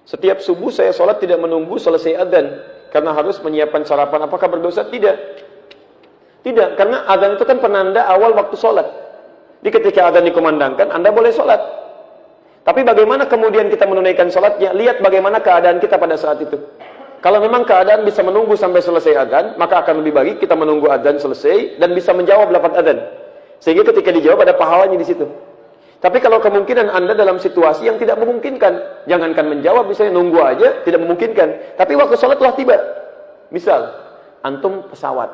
Setiap subuh saya sholat tidak menunggu selesai adzan karena harus menyiapkan sarapan. Apakah berdosa? Tidak. Tidak, karena adzan itu kan penanda awal waktu sholat. Jadi ketika adzan dikumandangkan, Anda boleh sholat. Tapi bagaimana kemudian kita menunaikan sholatnya? Lihat bagaimana keadaan kita pada saat itu. Kalau memang keadaan bisa menunggu sampai selesai adzan, maka akan lebih baik kita menunggu adzan selesai dan bisa menjawab lafaz adzan. Sehingga ketika dijawab ada pahalanya di situ. Tapi kalau kemungkinan Anda dalam situasi yang tidak memungkinkan, jangankan menjawab, misalnya nunggu aja, tidak memungkinkan. Tapi waktu sholat telah tiba. Misal, antum pesawat,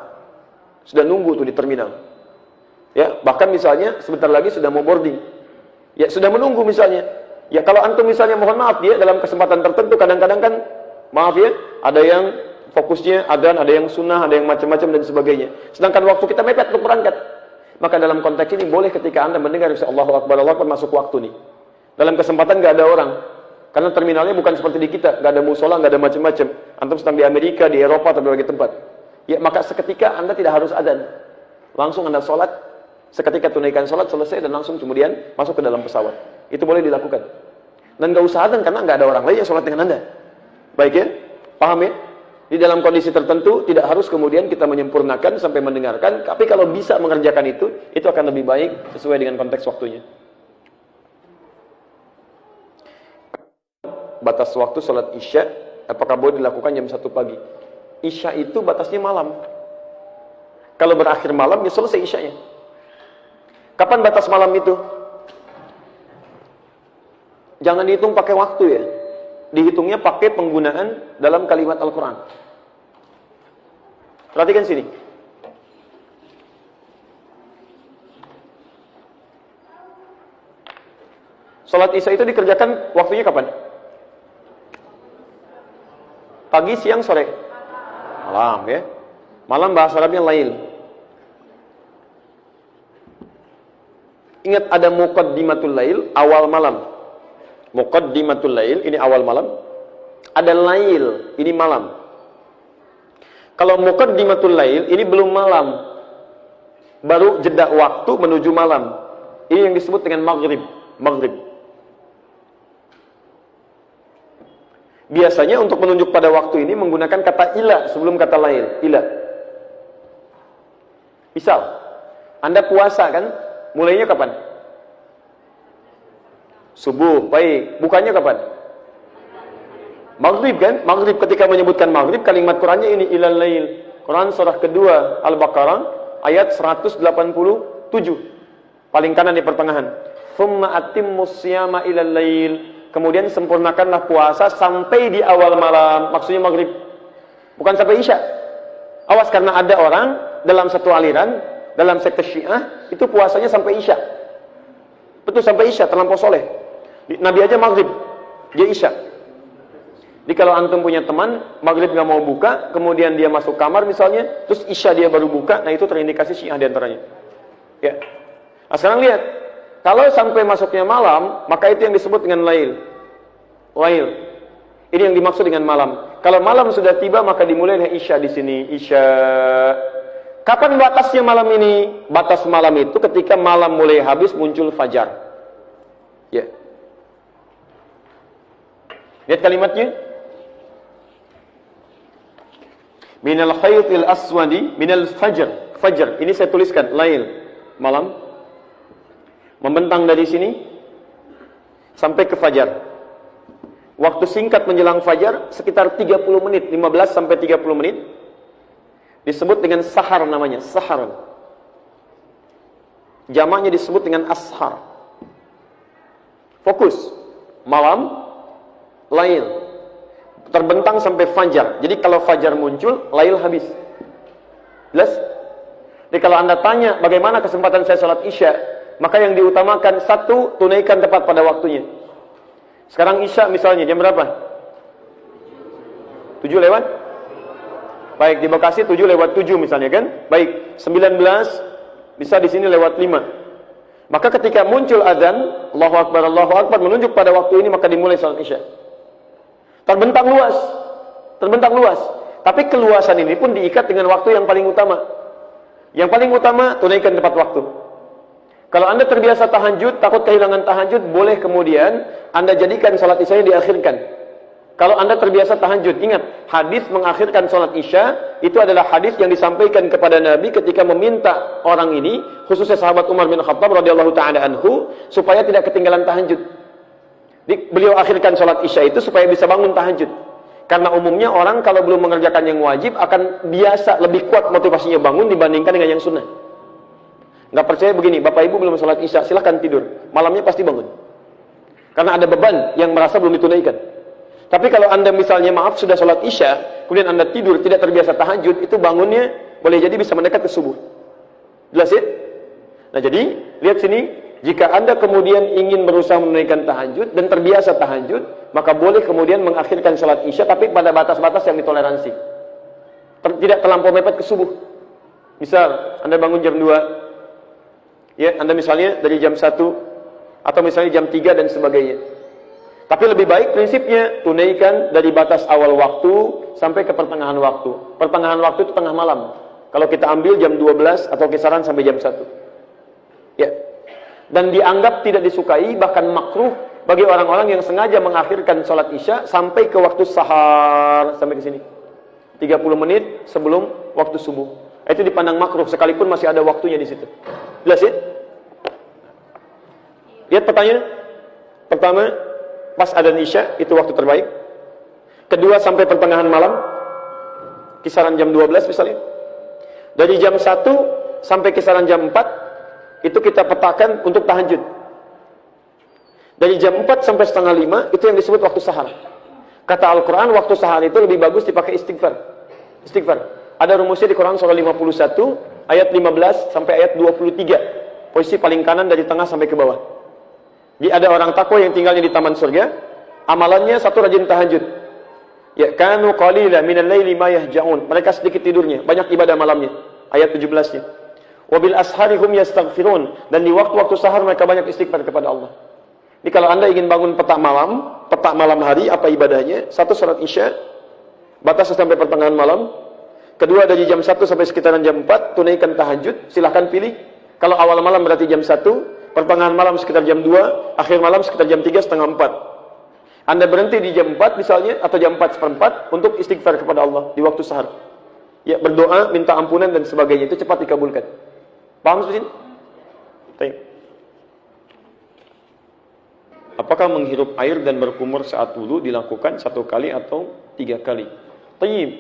sudah nunggu tuh di terminal. Ya, bahkan misalnya sebentar lagi sudah mau boarding. Ya, sudah menunggu misalnya. Ya, kalau antum misalnya mohon maaf ya, dalam kesempatan tertentu kadang-kadang kan, maaf ya, ada yang fokusnya adzan, ada yang sunnah, ada yang macam-macam dan sebagainya. Sedangkan waktu kita mepet untuk berangkat. Maka dalam konteks ini boleh ketika Anda mendengar Allahu Akbar, Allahu Akbar masuk waktu nih. Dalam kesempatan nggak ada orang. Karena terminalnya bukan seperti di kita, nggak ada musola, nggak ada macam-macam. Antum sedang di Amerika, di Eropa, atau berbagai tempat. Ya, maka seketika Anda tidak harus adzan. Langsung Anda sholat, seketika tunaikan sholat selesai dan langsung kemudian masuk ke dalam pesawat. Itu boleh dilakukan. Dan nggak usah adzan karena nggak ada orang lain yang sholat dengan Anda. Baik ya? Paham ya? Di dalam kondisi tertentu tidak harus kemudian kita menyempurnakan sampai mendengarkan, tapi kalau bisa mengerjakan itu akan lebih baik sesuai dengan konteks waktunya. Batas waktu sholat Isya, apakah boleh dilakukan jam 1 pagi? Isya itu batasnya malam. Kalau berakhir malam, ya selesai Isyanya. Kapan batas malam itu? Jangan dihitung pakai waktu ya. Dihitungnya pakai penggunaan dalam kalimat Al-Quran. Perhatikan sini. Salat Isya itu dikerjakan waktunya kapan? Pagi, siang, sore? Malam ya. Malam bahasa Arabnya lail. Ingat ada muqaddimatul lail, awal malam. Muqaddimatul lail, ini awal malam. Ada lail, ini malam. Kalau muqaddimatul lail, ini belum malam. Baru jeda waktu menuju malam. Ini yang disebut dengan maghrib. Maghrib. Biasanya untuk menunjuk pada waktu ini menggunakan kata ila sebelum kata lail. Ila. Misal, Anda puasa kan? Mulainya kapan? Subuh, baik. Bukannya kapan? Maghrib kan? Maghrib, ketika menyebutkan maghrib, kalimat Qurannya ini ilal lail. Quran surah kedua Al-Baqarah ayat 187. Paling kanan di pertengahan. Thumma atimmus siyama ilal lail. Kemudian sempurnakanlah puasa sampai di awal malam. Maksudnya maghrib. Bukan sampai Isya. Awas, karena ada orang dalam satu aliran, dalam sekte Syiah, itu puasanya sampai Isya. Betul, sampai Isya, terlampau soleh. Nabi aja maghrib, dia Isya. Jadi kalau antum punya teman, maghrib nggak mau buka, kemudian dia masuk kamar misalnya, terus Isya dia baru buka, nah itu terindikasi Syiah diantaranya. Ya. Nah sekarang lihat, kalau sampai masuknya malam, maka itu yang disebut dengan lail. Lail. Ini yang dimaksud dengan malam. Kalau malam sudah tiba, maka dimulai dengan Isya di sini. Isya. Kapan batasnya malam ini? Batas malam itu ketika malam mulai habis muncul fajar. Ya. Lihat kalimatnya. Minal khaytil aswadi minal fajr. Fajar. Ini saya tuliskan. Lail. Malam. Membentang dari sini sampai ke fajar. Waktu singkat menjelang fajar sekitar 30 menit, 15 sampai 30 menit. Disebut dengan sahar namanya, sahar. Jamaknya disebut dengan ashar. Fokus. Malam, lail. Terbentang sampai fajar. Jadi kalau fajar muncul, lail habis. Jelas? Jadi kalau Anda tanya bagaimana kesempatan saya sholat Isya, maka yang diutamakan satu, tunaikan tepat pada waktunya. Sekarang Isya misalnya jam berapa? 7 lewat? Baik, di Bekasi 7 lewat 7 misalnya kan? Baik, 19 bisa di sini lewat 5. Maka ketika muncul adzan, Allahu Akbar menunjuk pada waktu ini, maka dimulai salat Isya. Terbentang luas. Terbentang luas. Tapi keluasan ini pun diikat dengan waktu yang paling utama. Yang paling utama, tunaikan tepat waktu. Kalau Anda terbiasa tahajud, takut kehilangan tahajud, boleh kemudian Anda jadikan salat Isya diakhirkan. Kalau Anda terbiasa tahajud, ingat, hadis mengakhirkan sholat Isya, itu adalah hadis yang disampaikan kepada Nabi ketika meminta orang ini, khususnya sahabat Umar bin Khattab radhiyallahu ta'ala anhu, supaya tidak ketinggalan tahajud. Beliau akhirkan sholat Isya itu supaya bisa bangun tahajud. Karena umumnya orang kalau belum mengerjakan yang wajib, akan biasa lebih kuat motivasinya bangun dibandingkan dengan yang sunnah. Nggak percaya begini, Bapak Ibu belum sholat Isya, silahkan tidur. Malamnya pasti bangun. Karena ada beban yang merasa belum ditunaikan. Tapi kalau Anda misalnya maaf sudah sholat Isya, kemudian Anda tidur tidak terbiasa tahajud, itu bangunnya boleh jadi bisa mendekat ke subuh. Jelas ya? Nah jadi, lihat sini, jika Anda kemudian ingin berusaha menunaikan tahajud dan terbiasa tahajud, maka boleh kemudian mengakhirkan sholat Isya tapi pada batas-batas yang ditoleransi. Tidak terlampau mepet ke subuh. Misal, Anda bangun jam 2, ya, Anda misalnya dari jam 1, atau misalnya jam 3 dan sebagainya. Tapi lebih baik prinsipnya tunaikan dari batas awal waktu sampai ke pertengahan waktu. Pertengahan waktu itu tengah malam. Kalau kita ambil jam 12 atau kisaran sampai jam 1. Ya. Dan dianggap tidak disukai, bahkan makruh bagi orang-orang yang sengaja mengakhirkan sholat Isya sampai ke waktu sahar, sampai ke sini. 30 menit sebelum waktu subuh. Itu dipandang makruh sekalipun masih ada waktunya di situ. Jelas ya? Lihat pertanyaan. Pertama, pas adzan Isya, itu waktu terbaik. Kedua, sampai pertengahan malam, kisaran jam 12 misalnya. Dari jam 1 sampai kisaran jam 4, itu kita petakan untuk tahajud. Dari jam 4 sampai setengah 5, itu yang disebut waktu sahar. Kata Al-Quran, waktu sahar itu lebih bagus dipakai istighfar. Istighfar. Ada rumusnya di Quran surah 51, ayat 15 sampai ayat 23. Posisi paling kanan dari tengah sampai ke bawah. Jadi ada orang takwa yang tinggalnya di taman surga, amalannya satu rajin tahajud. Ya kanu qalila minal laili ma yahja'un. Mereka sedikit tidurnya, banyak ibadah malamnya. Ayat 17-nya. Wa bil ashari hum yastaghfirun. Dan di waktu-waktu sahar mereka banyak istighfar kepada Allah. Jadi kalau Anda ingin bangun petak malam hari, apa ibadahnya? Satu, sholat Isya, batas sampai pertengahan malam. Kedua, dari jam 1 sampai sekitaran jam 4, tunaikan tahajud, silahkan pilih. Kalau awal malam berarti jam 1, pertengahan malam sekitar jam 2, akhir malam sekitar jam 3, setengah 4. Anda berhenti di jam 4 misalnya, atau jam 4:4 untuk istighfar kepada Allah di waktu sahar. Ya, berdoa, minta ampunan dan sebagainya, itu cepat dikabulkan. Paham seperti ini? Baik. Apakah menghirup air dan berkumur saat wudu dilakukan 1 kali atau 3 kali? Tayyib.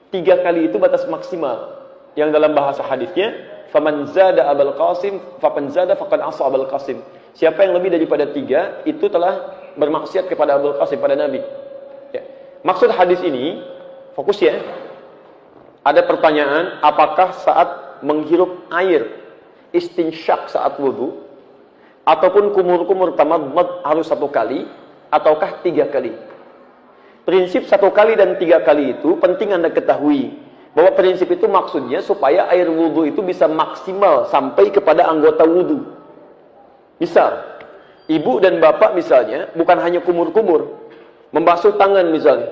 3 kali itu batas maksimal. Yang dalam bahasa hadisnya, faman zada Abul Qasim faman zada faqad asa Abul Qasim. Siapa yang lebih daripada 3 itu telah bermaksiat kepada Abul Qasim, pada Nabi. Ya. Maksud hadis ini, fokus ya. Ada pertanyaan, apakah saat menghirup air istinsyak saat wudu ataupun kumur-kumur tamadmad harus 1 kali ataukah 3 kali? Prinsip 1 kali dan 3 kali itu penting Anda ketahui. Bahwa prinsip itu maksudnya supaya air wudhu itu bisa maksimal sampai kepada anggota wudhu. Misal, ibu dan bapak misalnya, bukan hanya kumur-kumur. Membasuh tangan misalnya.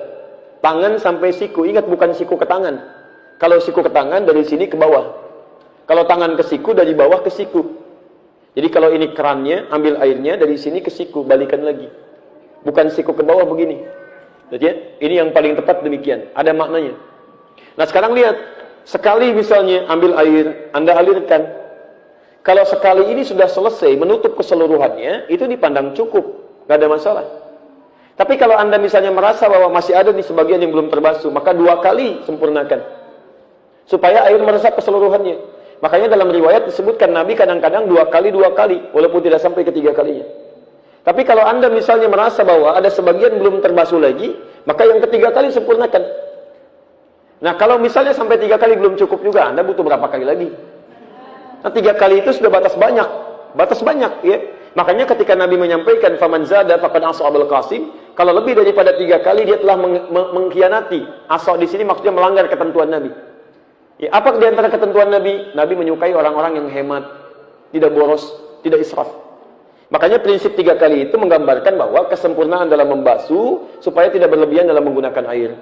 Tangan sampai siku, ingat bukan siku ke tangan. Kalau siku ke tangan, dari sini ke bawah. Kalau tangan ke siku, dari bawah ke siku. Jadi kalau ini kerannya, ambil airnya, dari sini ke siku, balikan lagi. Bukan siku ke bawah begini. Jadi ini yang paling tepat demikian. Ada maknanya. Nah sekarang lihat, sekali misalnya ambil air, Anda alirkan. Kalau sekali ini sudah selesai, menutup keseluruhannya, itu dipandang cukup, nggak ada masalah. Tapi kalau Anda misalnya merasa bahwa masih ada di sebagian yang belum terbasuh, maka 2 kali sempurnakan. Supaya air meresap keseluruhannya. Makanya dalam riwayat disebutkan Nabi kadang-kadang 2 kali, walaupun tidak sampai ke 3 kalinya. Tapi kalau Anda misalnya merasa bahwa ada sebagian belum terbasuh lagi, maka yang ketiga kali sempurnakan. Nah kalau misalnya sampai 3 kali belum cukup juga, Anda butuh berapa kali lagi? Nah 3 kali itu sudah batas banyak ya. Makanya ketika Nabi menyampaikan faman zada faqad asa Abul Qasim, kalau lebih daripada 3 kali dia telah mengkhianati. Asa di sini maksudnya melanggar ketentuan Nabi. Ya, apa di antara ketentuan Nabi? Nabi menyukai orang-orang yang hemat, tidak boros, tidak israf. Makanya prinsip 3 kali itu menggambarkan bahwa kesempurnaan dalam membasuh supaya tidak berlebihan dalam menggunakan air.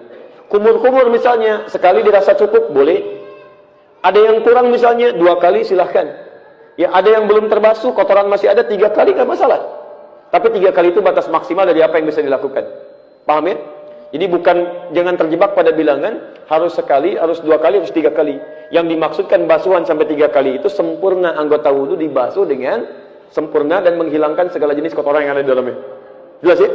Kumur-kumur misalnya, sekali dirasa cukup, boleh. Ada yang kurang misalnya, 2 kali silahkan. Ya, ada yang belum terbasuh, kotoran masih ada, 3 kali nggak masalah. Tapi 3 kali itu batas maksimal dari apa yang bisa dilakukan. Paham ya? Jadi jangan terjebak pada bilangan harus sekali, harus 2 kali, harus 3 kali. Yang dimaksudkan basuhan sampai 3 kali itu sempurna anggota wudu dibasuh dengan sempurna dan menghilangkan segala jenis kotoran yang ada di dalamnya. Jelas ya?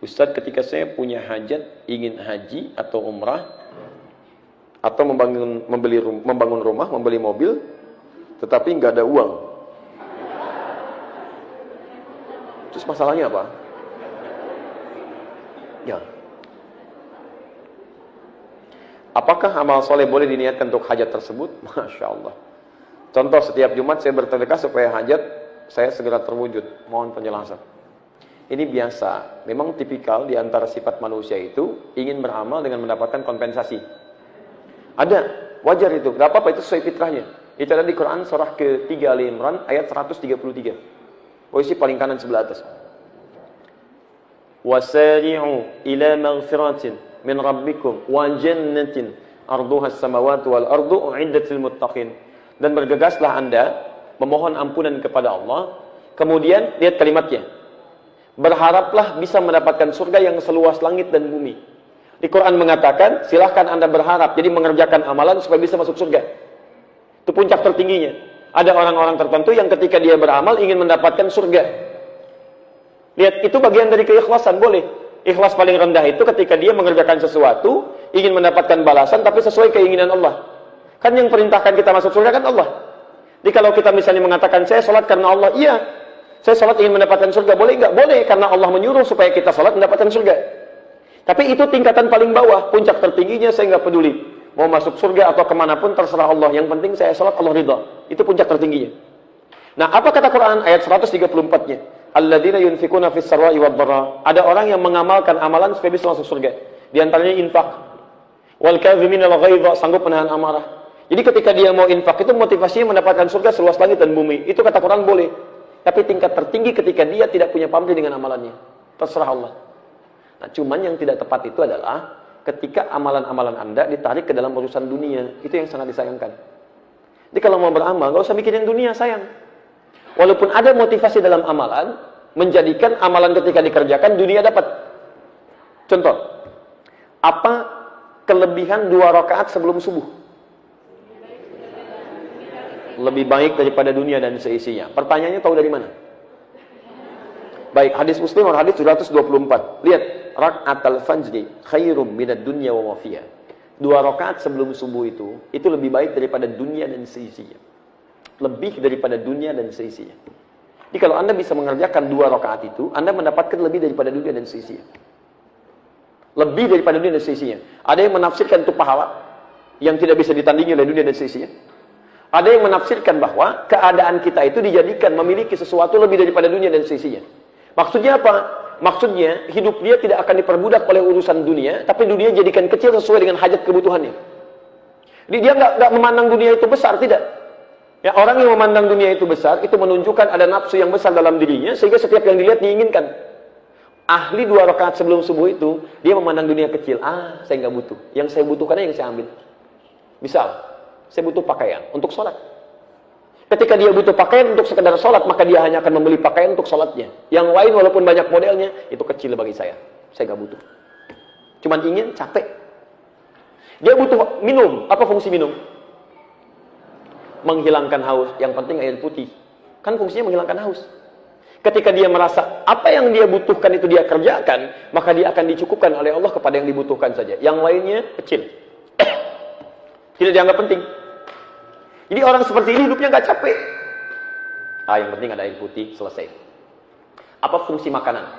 Ustaz, ketika saya punya hajat, ingin haji atau umrah, atau membangun rumah, membeli mobil, tetapi nggak ada uang. Terus masalahnya apa? Ya. Apakah amal soleh boleh diniatkan untuk hajat tersebut? Masya Allah. Contoh, setiap Jumat saya bersedekah supaya hajat saya segera terwujud. Mohon penjelasan. Ini biasa. Memang tipikal di antara sifat manusia itu ingin beramal dengan mendapatkan kompensasi. Ada. Wajar itu. Gak apa-apa, itu sesuai fitrahnya. Itu ada di Quran surah ke-3 Ali Imran ayat 133. Posisi paling kanan sebelah atas. Wasari'u ila maghfiratin min rabbikum wa jannatin arduha as-samawati wal ardu u'iddat lil muttaqin. Dan bergegaslah Anda memohon ampunan kepada Allah. Kemudian lihat kalimatnya. Berharaplah bisa mendapatkan surga yang seluas langit dan bumi. Di Quran mengatakan, silahkan Anda berharap, jadi mengerjakan amalan supaya bisa masuk surga. Itu puncak tertingginya. Ada orang-orang tertentu yang ketika dia beramal ingin mendapatkan surga. Lihat, itu bagian dari keikhlasan, boleh. Ikhlas paling rendah itu ketika dia mengerjakan sesuatu, ingin mendapatkan balasan, tapi sesuai keinginan Allah. Kan yang perintahkan kita masuk surga kan Allah. Jadi kalau kita misalnya mengatakan, saya sholat karena Allah, iya. Saya sholat ingin mendapatkan surga, boleh nggak? Boleh, karena Allah menyuruh supaya kita sholat mendapatkan surga. Tapi itu tingkatan paling bawah, puncak tertingginya saya nggak peduli. Mau masuk surga atau kemanapun terserah Allah. Yang penting saya sholat Allah ridha. Itu puncak tertingginya. Nah, apa kata Quran ayat 134-nya? Alladzina yunfikuna fis sarra'i wad dharra. Ada orang yang mengamalkan amalan supaya bisa masuk surga. Di antaranya infak. Wal kadhiminal ghaidha, sanggup menahan amarah. Jadi ketika dia mau infak itu motivasinya mendapatkan surga seluas langit dan bumi. Itu kata Quran boleh. Tapi tingkat tertinggi ketika dia tidak punya pamrih dengan amalannya. Terserah Allah. Nah, cuman yang tidak tepat itu adalah ketika amalan-amalan Anda ditarik ke dalam urusan dunia. Itu yang sangat disayangkan. Jadi kalau mau beramal, nggak usah mikirin dunia, sayang. Walaupun ada motivasi dalam amalan, menjadikan amalan ketika dikerjakan, dunia dapat. Contoh, apa kelebihan 2 rakaat sebelum subuh? Lebih baik daripada dunia dan seisinya. Pertanyaannya tahu dari mana? Baik, hadis Muslim atau hadis 724. Lihat, rak'atul fajri khairum minad dunya wa ma fiha. 2 rakaat sebelum subuh itu lebih baik daripada dunia dan seisinya. Lebih daripada dunia dan seisinya. Jadi kalau Anda bisa mengerjakan 2 rakaat itu, Anda mendapatkan lebih daripada dunia dan seisinya. Lebih daripada dunia dan seisinya. Ada yang menafsirkan itu pahala yang tidak bisa ditandingi oleh dunia dan seisinya. Ada yang menafsirkan bahwa keadaan kita itu dijadikan memiliki sesuatu lebih daripada dunia dan seisinya. Maksudnya apa? Maksudnya hidup dia tidak akan diperbudak oleh urusan dunia, tapi dunia jadikan kecil sesuai dengan hajat kebutuhannya. Jadi dia nggak memandang dunia itu besar, tidak. Ya, orang yang memandang dunia itu besar, itu menunjukkan ada nafsu yang besar dalam dirinya, sehingga setiap yang dilihat diinginkan. Ahli 2 rakaat sebelum subuh itu, dia memandang dunia kecil. Saya nggak butuh. Yang saya butuhkannya yang saya ambil. Misal, saya butuh pakaian untuk sholat. Ketika dia butuh pakaian untuk sekedar sholat, maka dia hanya akan membeli pakaian untuk sholatnya. Yang lain walaupun banyak modelnya, itu kecil bagi saya. Saya nggak butuh. Cuman ingin, capek. Dia butuh minum. Apa fungsi minum? Menghilangkan haus. Yang penting air putih. Kan fungsinya menghilangkan haus. Ketika dia merasa apa yang dia butuhkan itu dia kerjakan, maka dia akan dicukupkan oleh Allah kepada yang dibutuhkan saja. Yang lainnya kecil. Tidak dianggap penting. Jadi orang seperti ini hidupnya nggak capek. Yang penting ada air putih, selesai. Apa fungsi makanan?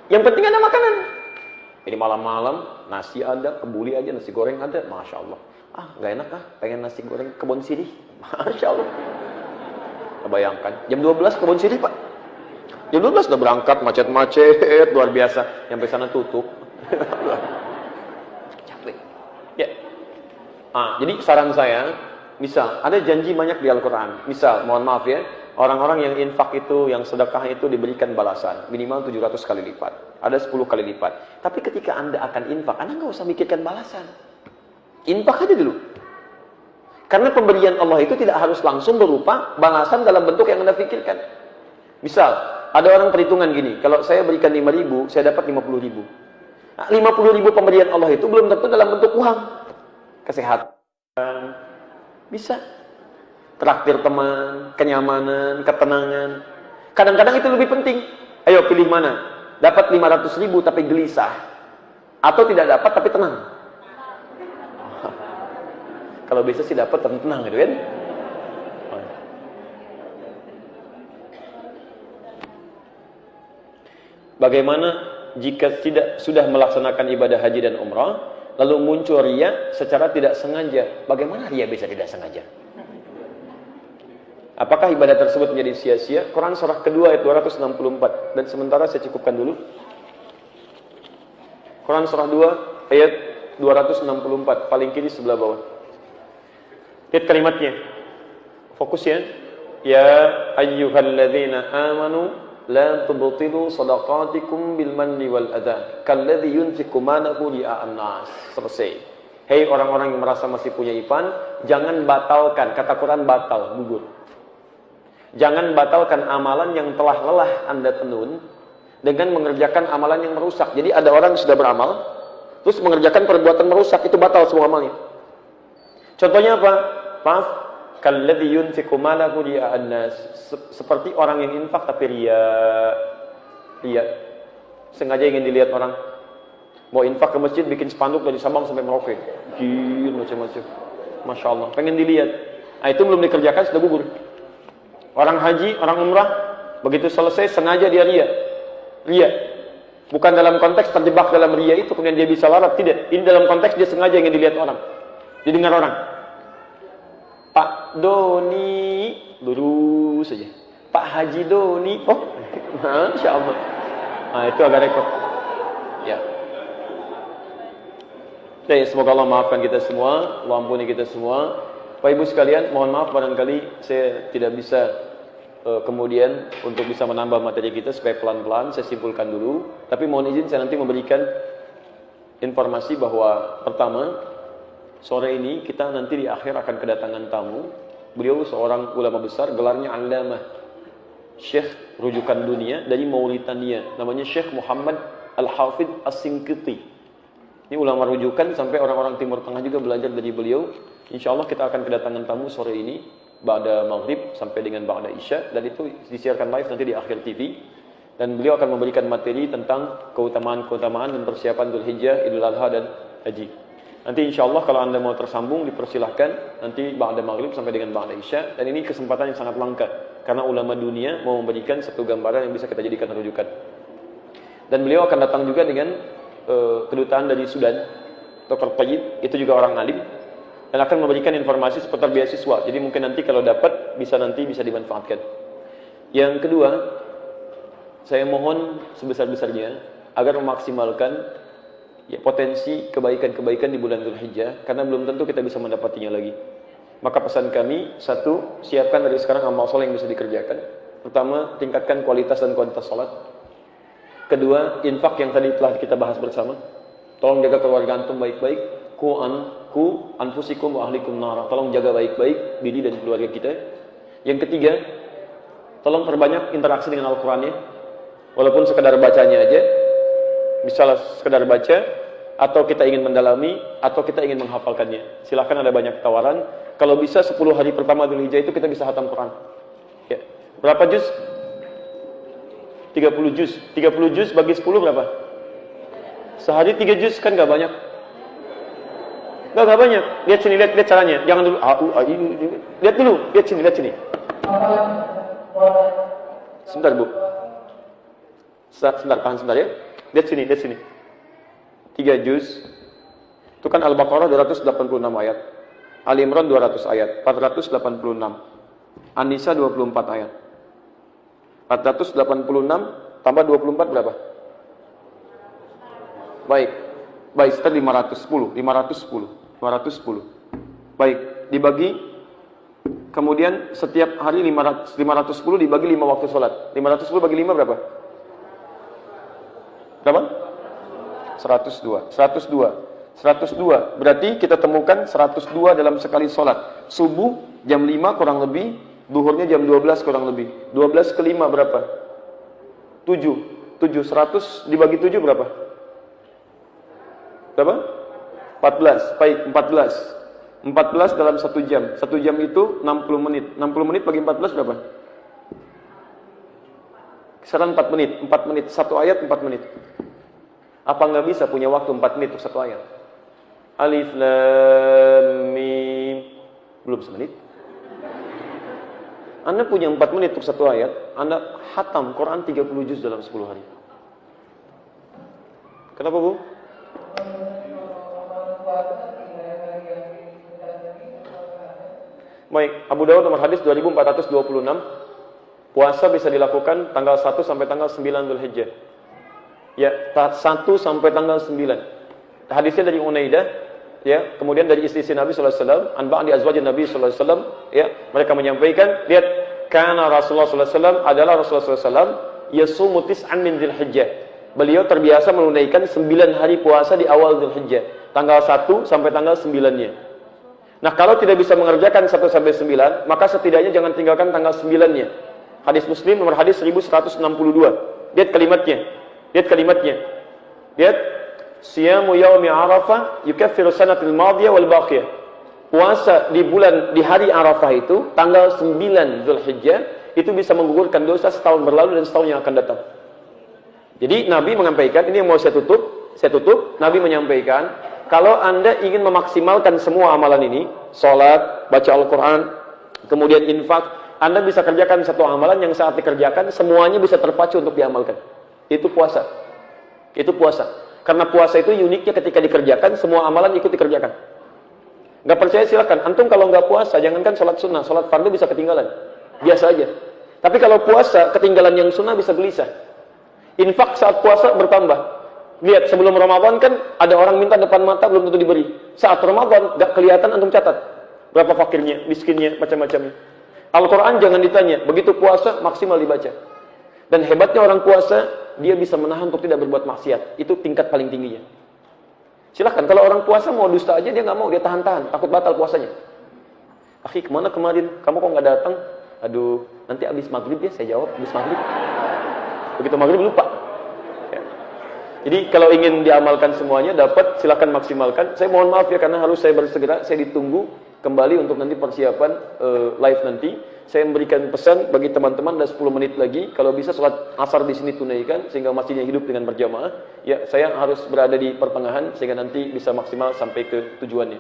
Yang penting ada makanan. Ini malam-malam, nasi ada, kebuli aja, nasi goreng ada. Masya Allah. Nggak enak pengen nasi goreng kebun sirih. Masya Allah. Bayangkan, jam 12 kebun sirih, Pak. Jam 12 udah berangkat, macet-macet, luar biasa. Sampai sana tutup. Capek. Ya. Jadi saran saya, misal ada janji banyak di Al-Quran. Misal, mohon maaf ya, orang-orang yang infak itu, yang sedekah itu diberikan balasan. Minimal 700 kali lipat. Ada 10 kali lipat. Tapi ketika Anda akan infak, Anda nggak usah mikirkan balasan. Infak aja dulu. Karena pemberian Allah itu tidak harus langsung berupa balasan dalam bentuk yang Anda pikirkan. Misal, ada orang perhitungan gini, kalau saya berikan 5.000, saya dapat 50.000. Nah, 50.000 pemberian Allah itu belum tentu dalam bentuk uang. Kesehatan, bisa. Traktir teman, kenyamanan, ketenangan. Kadang-kadang itu lebih penting. Ayo pilih mana? Dapat 500.000 tapi gelisah. Atau tidak dapat tapi tenang. Kalau bisa sih dapat tapi tenang gitu kan. Bagaimana jika tidak sudah melaksanakan ibadah haji dan umrah, lalu muncul riya secara tidak sengaja? Bagaimana riya bisa tidak sengaja? Apakah ibadah tersebut menjadi sia-sia? Quran surah kedua ayat 264. Dan sementara saya cukupkan dulu. Quran surah 2 ayat 264. Paling kiri sebelah bawah. Lihat kalimatnya. Fokus ya. Ya ayyuhalladzina amanu la tubtilu sadaqatikum bil manni wal adha kalladzi yunfiqu manahu ria'an nas. Selesai. Hei orang-orang yang merasa masih punya iman, jangan batalkan. Kata Quran batal, gugur. Jangan batalkan amalan yang telah lelah Anda tenun dengan mengerjakan amalan yang merusak. Jadi ada orang yang sudah beramal, terus mengerjakan perbuatan merusak, itu batal semua amalnya. Contohnya apa? Maaf, kalladzi yunfiqu malahu ria'an nas. Seperti orang yang infak tapi riya. Sengaja ingin dilihat orang. Mau infak ke masjid, bikin spanduk dari Sabang sampai Merauke. Gila macam-macam. Masya Allah, pengen dilihat. Nah, itu belum dikerjakan, sudah gugur. Orang haji, orang umrah, begitu selesai sengaja dia ria. Bukan dalam konteks terjebak dalam ria itu kemudian dia bisa larat, tidak. Ini dalam konteks dia sengaja ingin dilihat orang, didengar orang. Pak Doni, lurus saja. Pak Haji Doni, oh, Masya Allah. Nah itu agak rekod. Ya. Jadi semoga Allah maafkan kita semua, Allah ampuni kita semua. Bapak Ibu sekalian, mohon maaf barangkali saya tidak bisa kemudian untuk bisa menambah materi kita supaya pelan-pelan saya simpulkan dulu. Tapi mohon izin saya nanti memberikan informasi bahwa pertama, sore ini kita nanti di akhir akan kedatangan tamu. Beliau seorang ulama besar, gelarnya Allamah, Syekh rujukan dunia dari Mauritania. Namanya Syekh Muhammad Al-Hafidh As-Sinqiti. Ini ulama rujukan sampai orang-orang Timur Tengah juga belajar dari beliau. Insya Allah kita akan kedatangan tamu sore ini ba'da maghrib sampai dengan ba'da isya, dan itu disiarkan live nanti di akhir TV. Dan beliau akan memberikan materi tentang keutamaan-keutamaan dan persiapan Dzulhijjah, Idul Adha dan Haji. Nanti insya Allah kalau Anda mau tersambung dipersilahkan nanti ba'da maghrib sampai dengan ba'da isya. Dan ini kesempatan yang sangat langka karena ulama dunia mau memberikan satu gambaran yang bisa kita jadikan rujukan. Dan beliau akan datang juga dengan kedutaan dari Sudan, Dr. Tayyib, itu juga orang alim, dan akan memberikan informasi seputar beasiswa. Jadi mungkin nanti kalau dapat bisa dimanfaatkan. Yang kedua, saya mohon sebesar-besarnya agar memaksimalkan ya, potensi kebaikan-kebaikan di bulan Dzulhijjah, karena belum tentu kita bisa mendapatinya lagi. Maka pesan kami, satu, siapkan dari sekarang amal soleh yang bisa dikerjakan. Pertama, tingkatkan kualitas dan kuantitas salat. Kedua, infak yang tadi telah kita bahas bersama. Tolong jaga keluarga antum baik-baik. Ku anfusikum wa ahlikum nara. Tolong jaga baik-baik diri dan keluarga kita. Yang ketiga, tolong perbanyak interaksi dengan Al-Qur'annya. Walaupun sekedar bacanya aja. Misalnya sekedar baca, atau kita ingin mendalami, atau kita ingin menghafalkannya. Silahkan, ada banyak tawaran. Kalau bisa 10 hari pertama Dzulhijjah itu kita bisa khatam Quran. Ya. Berapa juz? 30 juz. 30 juz bagi 10 berapa? Sehari 3 juz kan gak banyak. Gak banyak. Lihat sini, lihat caranya. Jangan dulu lihat dulu, lihat sini. Sebentar, Bu. Sebentar, tahan sebentar ya. Lihat sini. 3 juz. Itu kan Al-Baqarah 286 ayat. Ali Imran 200 ayat, 486. An-Nisa 24 ayat. 486 tambah 24 berapa? Baik, sekitar 510. Baik, dibagi, kemudian setiap hari 510 dibagi 5 waktu sholat. 510 bagi 5 berapa? Berapa? 102. Berarti kita temukan 102 dalam sekali sholat. Subuh jam 5 kurang lebih Duhurnya jam 12 kurang lebih. 12 ke 5 berapa? 7. 100 dibagi 7 berapa? Berapa? 14. Baik, 14. 14 dalam 1 jam. 1 jam itu 60 menit. 60 menit bagi 14 berapa? Kisaran 4 menit. 4 menit. 1 ayat 4 menit. Apa nggak bisa punya waktu 4 menit untuk 1 ayat? Alif Lam Mim. Belum semenit. Anda punya 4 menit untuk 1 ayat, Anda khatam Quran 30 juz dalam 10 hari. Kenapa, Bu? Baik, Abu Dawud nomor hadis 2426. Puasa bisa dilakukan tanggal 1 sampai tanggal 9 Dzulhijjah. Ya, 1 sampai tanggal 9. Hadisnya dari Unaidah, ya, kemudian dari istri Nabi sallallahu alaihi wasallam, an ba'di azwajin Nabi sallallahu alaihi wasallam, ya, mereka menyampaikan, lihat, karena Rasulullah sallallahu alaihi wasallam adalah Rasulullah sallallahu alaihi wasallam yasumu tis'an min Dzulhijjah. Beliau terbiasa menunaikan 9 hari puasa di awal Dzulhijjah, tanggal 1 sampai tanggal 9-nya. Nah, kalau tidak bisa mengerjakan 1 sampai 9, maka setidaknya jangan tinggalkan tanggal 9-nya. Hadis Muslim nomor hadis 1162. Lihat kalimatnya. Lihat kalimatnya. Lihat, siyamu yaumi Arafah yukaffiru sanatil madiyah wal baqiyah. Puasa di hari Arafah itu tanggal 9 Dzulhijjah itu bisa menggugurkan dosa setahun berlalu dan setahun yang akan datang. Jadi Nabi menyampaikan, ini yang mau saya tutup, Nabi menyampaikan, kalau Anda ingin memaksimalkan semua amalan ini, salat, baca Al-Qur'an, kemudian infak, Anda bisa kerjakan satu amalan yang saat dikerjakan semuanya bisa terpacu untuk diamalkan. Itu puasa. Itu puasa. Karena puasa itu uniknya ketika dikerjakan, semua amalan ikut dikerjakan. Nggak percaya silakan. Antum kalau nggak puasa, jangankan sholat sunnah, sholat fardu bisa ketinggalan. Biasa aja. Tapi kalau puasa, ketinggalan yang sunnah bisa gelisah. Infak saat puasa bertambah. Lihat, sebelum Ramadan kan ada orang minta depan mata belum tentu diberi. Saat Ramadan, nggak kelihatan, antum catat. Berapa fakirnya, miskinnya, macam-macamnya. Al-Quran jangan ditanya. Begitu puasa, maksimal dibaca. Dan hebatnya orang puasa, dia bisa menahan untuk tidak berbuat maksiat. Itu tingkat paling tingginya. Silahkan, kalau orang puasa mau dusta aja, dia nggak mau, dia tahan-tahan, takut batal puasanya. Akhi, kemana kemarin? Kamu kok nggak datang? Aduh, nanti abis maghrib ya, saya jawab, abis maghrib. Begitu maghrib lupa. Ya. Jadi kalau ingin diamalkan semuanya, dapat, silahkan maksimalkan. Saya mohon maaf ya, karena harus saya bersegera, saya ditunggu kembali untuk nanti persiapan live nanti. Saya memberikan pesan bagi teman-teman, ada 10 menit lagi. Kalau bisa sholat asar di sini tunaikan, sehingga masjidnya hidup dengan berjamaah. Ya, saya harus berada di pertengahan, sehingga nanti bisa maksimal sampai ke tujuannya.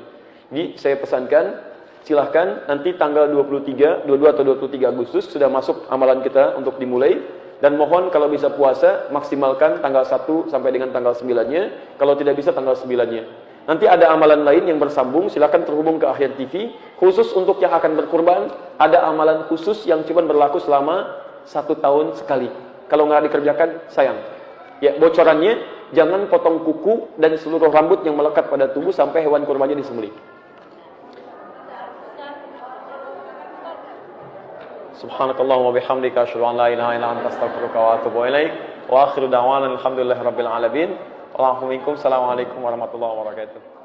Jadi saya pesankan, silahkan nanti tanggal 22 atau 23 Agustus sudah masuk amalan kita untuk dimulai. Dan mohon kalau bisa puasa, maksimalkan tanggal 1 sampai dengan tanggal 9-nya. Kalau tidak bisa tanggal 9-nya. Nanti ada amalan lain yang bersambung, silakan terhubung ke Akhir TV. Khusus untuk yang akan berkurban, ada amalan khusus yang cuma berlaku selama 1 tahun sekali. Kalau nggak dikerjakan, sayang. Ya, bocorannya, jangan potong kuku dan seluruh rambut yang melekat pada tubuh sampai hewan kurbannya disembelih. Subhanakallahumma bihamdika asyhadu an la ilaha illa anta astaghfiruka wa atubu ilaik. Wa akhiru da'wana alhamdulillahirabbil alamin. Assalamualaikum warahmatullahi wabarakatuh.